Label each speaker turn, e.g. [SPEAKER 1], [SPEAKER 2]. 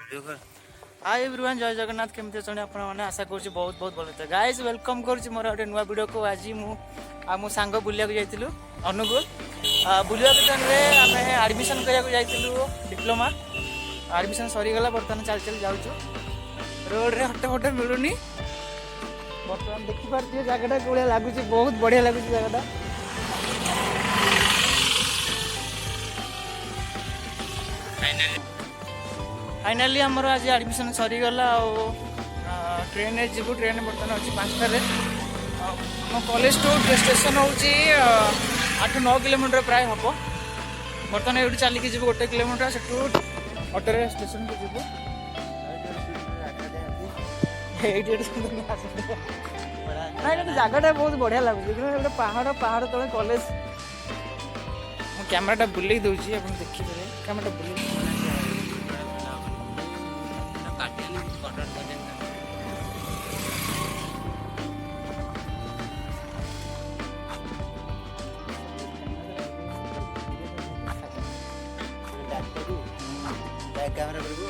[SPEAKER 1] hi everyone जय जगन्नाथ केमती अच्छा आपण मैंने आशा करुँच बहुत बहुत भल थे गाइज वेलकम करुँच मोर गोटे नुआ वीडियो को आज मो सांग बुलिया जाइलु अनुगुल बुलिया टाइम आम आडमिशन कराया डिप्लोमा आडमिशन सरीगला बर्तमान चल चल जाऊँ रोड रे हटे फटे मिलूनी बर्तमान देखिपे जगटा कौन लगुच बहुत बढ़िया लगुच जगटा फाइनाली आमर आज एडमिशन सरीगला ट्रेन जीव ट्रेन बर्तमान अच्छी 5टार मो कॉलेज टू स्टेशन हूँ 8-9 किलोमीटर प्राय हम बर्तमान ये चलिकी जी 1 किलोमीटर से ऑटो स्टेशन को जीव जगटा बहुत बढ़िया लगुच पहाड़ पहाड़ तले कॉलेज कैमेराटा बुले दूसरी देखिए कैमेरा बुले कैमरा करियो